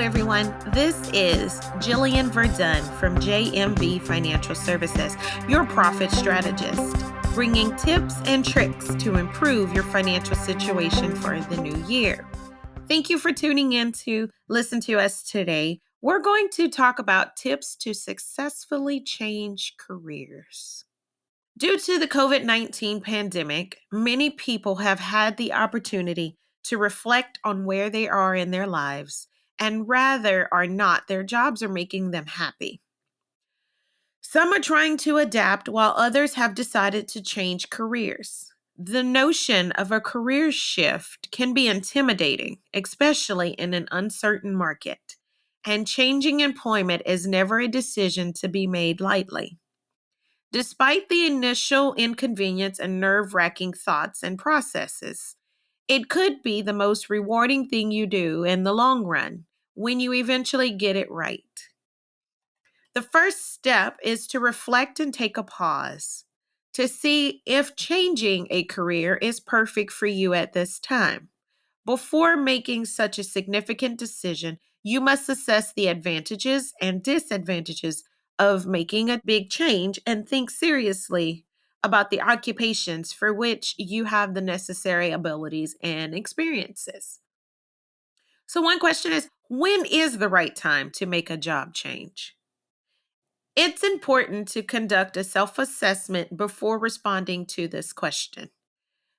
everyone. This is Jillian Verdun from JMV Financial Services, your profit strategist, bringing tips and tricks to improve your financial situation for the new year. Thank you for tuning in to listen to us today. We're going to talk about tips to successfully change careers. Due to the COVID-19 pandemic, many people have had the opportunity to reflect on where they are in their lives and rather or not, their jobs are making them happy. Some are trying to adapt while others have decided to change careers. The notion of a career shift can be intimidating, especially in an uncertain market, and changing employment is never a decision to be made lightly. Despite the initial inconvenience and nerve-wracking thoughts and processes, it could be the most rewarding thing you do in the long run when you eventually get it right. The first step is to reflect and take a pause to see if changing a career is perfect for you at this time. Before making such a significant decision, you must assess the advantages and disadvantages of making a big change and think seriously about the occupations for which you have the necessary abilities and experiences. So, one question is, when is the right time to make a job change? It's important to conduct a self assessment before responding to this question.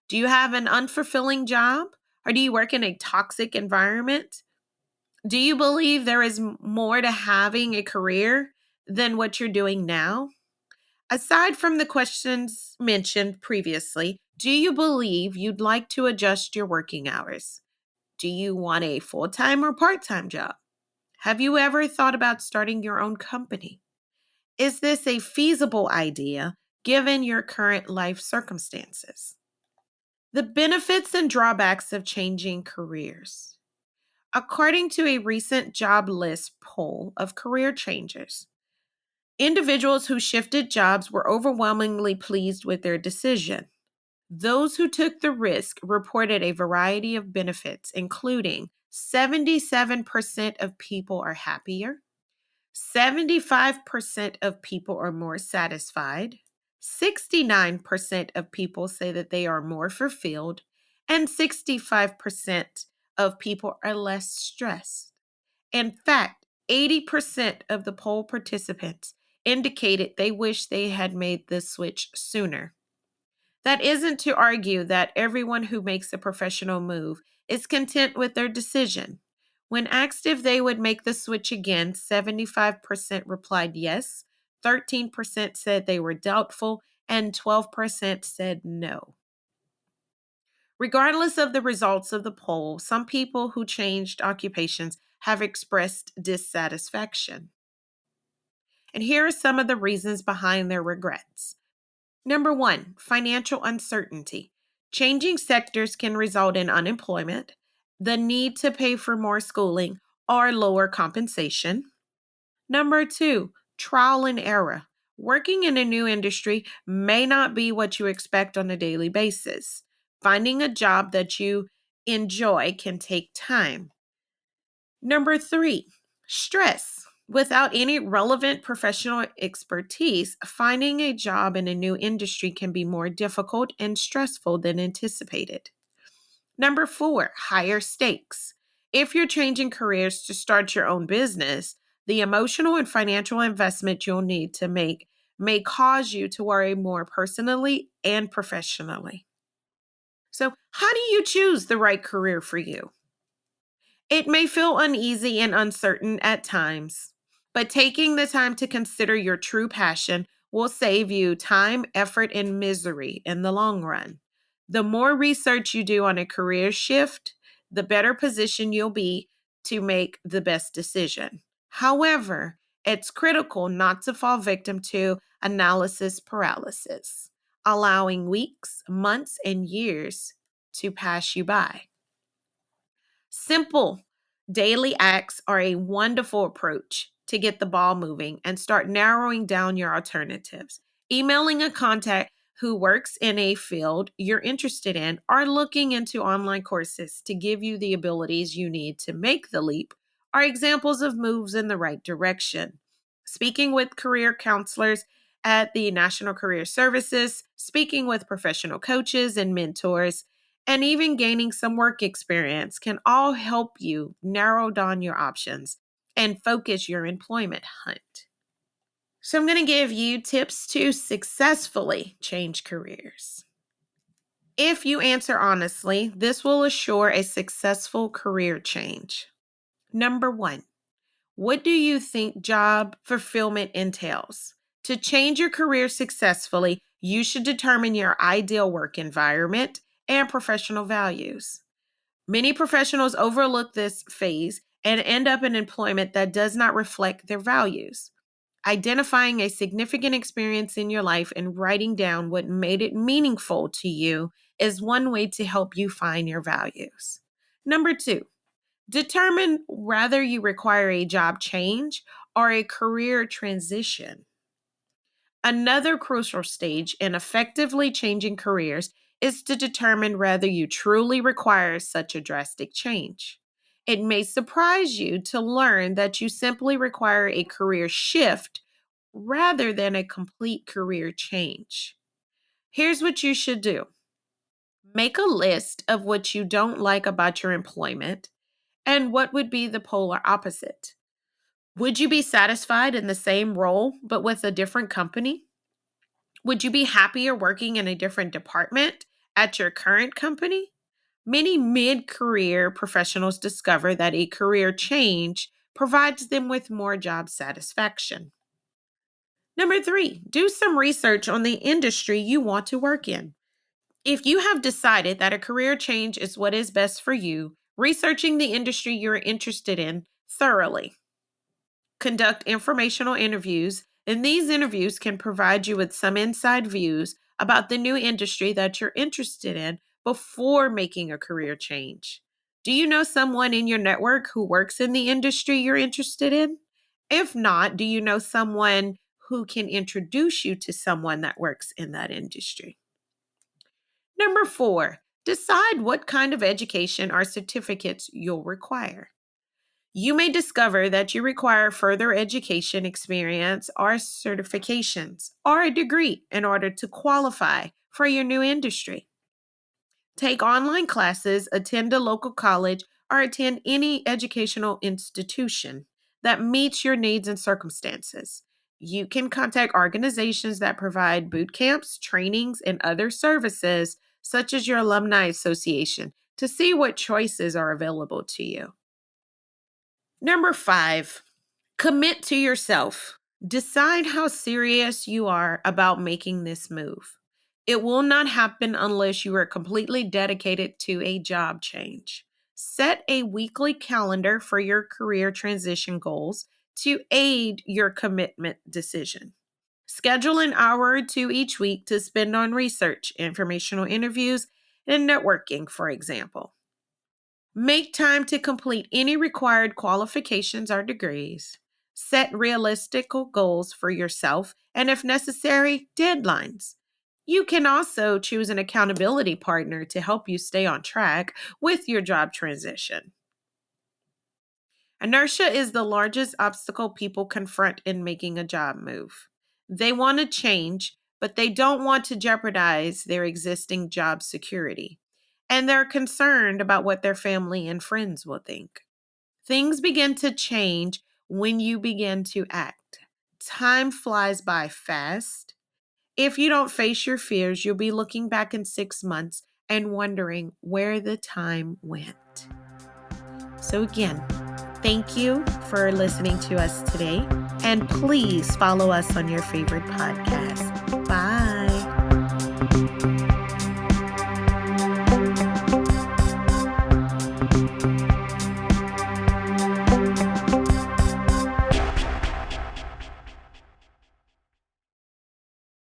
Do you have an unfulfilling job? Or do you work in a toxic environment? Do you believe there is more to having a career than what you're doing now? Aside from the questions mentioned previously, do you believe you'd like to adjust your working hours? Do you want a full-time or part-time job? Have you ever thought about starting your own company? Is this a feasible idea given your current life circumstances? The benefits and drawbacks of changing careers. According to a recent job list poll of career changers, individuals who shifted jobs were overwhelmingly pleased with their decision. Those who took the risk reported a variety of benefits, including 77% of people are happier, 75% of people are more satisfied, 69% of people say that they are more fulfilled, and 65% of people are less stressed. In fact, 80% of the poll participants indicated they wish they had made this switch sooner. That isn't to argue that everyone who makes a professional move is content with their decision. When asked if they would make the switch again, 75% replied yes, 13% said they were doubtful, and 12% said no. Regardless of the results of the poll, some people who changed occupations have expressed dissatisfaction. And here are some of the reasons behind their regrets. Number 1, financial uncertainty. Changing sectors can result in unemployment, the need to pay for more schooling, or lower compensation. Number 2, trial and error. Working in a new industry may not be what you expect on a daily basis. Finding a job that you enjoy can take time. Number 3, stress. Without any relevant professional expertise, finding a job in a new industry can be more difficult and stressful than anticipated. Number 4, higher stakes. If you're changing careers to start your own business, the emotional and financial investment you'll need to make may cause you to worry more personally and professionally. So, how do you choose the right career for you? It may feel uneasy and uncertain at times, but taking the time to consider your true passion will save you time, effort, and misery in the long run. The more research you do on a career shift, the better position you'll be to make the best decision. However, it's critical not to fall victim to analysis paralysis, allowing weeks, months, and years to pass you by. Simple daily acts are a wonderful approach to get the ball moving and start narrowing down your alternatives. Emailing a contact who works in a field you're interested in or looking into online courses to give you the abilities you need to make the leap are examples of moves in the right direction. Speaking with career counselors at the National Career Services, speaking with professional coaches and mentors, and even gaining some work experience can all help you narrow down your options and focus your employment hunt. So I'm going to give you tips to successfully change careers. If you answer honestly, this will assure a successful career change. Number 1, what do you think job fulfillment entails? To change your career successfully, you should determine your ideal work environment and professional values. Many professionals overlook this phase and end up in employment that does not reflect their values. Identifying a significant experience in your life and writing down what made it meaningful to you is one way to help you find your values. Number 2, determine whether you require a job change or a career transition. Another crucial stage in effectively changing careers is to determine whether you truly require such a drastic change. It may surprise you to learn that you simply require a career shift rather than a complete career change. Here's what you should do. Make a list of what you don't like about your employment and what would be the polar opposite. Would you be satisfied in the same role but with a different company? Would you be happier working in a different department at your current company? Many mid-career professionals discover that a career change provides them with more job satisfaction. Number 3, do some research on the industry you want to work in. If you have decided that a career change is what is best for you, researching the industry you're interested in thoroughly. Conduct informational interviews, and these interviews can provide you with some inside views about the new industry that you're interested in before making a career change. Do you know someone in your network who works in the industry you're interested in? If not, do you know someone who can introduce you to someone that works in that industry? Number 4, decide what kind of education or certificates you'll require. You may discover that you require further education, experience, or certifications, or a degree in order to qualify for your new industry. Take online classes, attend a local college, or attend any educational institution that meets your needs and circumstances. You can contact organizations that provide boot camps, trainings, and other services, such as your alumni association, to see what choices are available to you. Number 5, commit to yourself. Decide how serious you are about making this move. It will not happen unless you are completely dedicated to a job change. Set a weekly calendar for your career transition goals to aid your commitment decision. Schedule an hour or 2 each week to spend on research, informational interviews, and networking, for example. Make time to complete any required qualifications or degrees. Set realistic goals for yourself and, if necessary, deadlines. You can also choose an accountability partner to help you stay on track with your job transition. Inertia is the largest obstacle people confront in making a job move. They want to change, but they don't want to jeopardize their existing job security. And they're concerned about what their family and friends will think. Things begin to change when you begin to act. Time flies by fast. If you don't face your fears, you'll be looking back in 6 months and wondering where the time went. So again, thank you for listening to us today, and please follow us on your favorite podcast.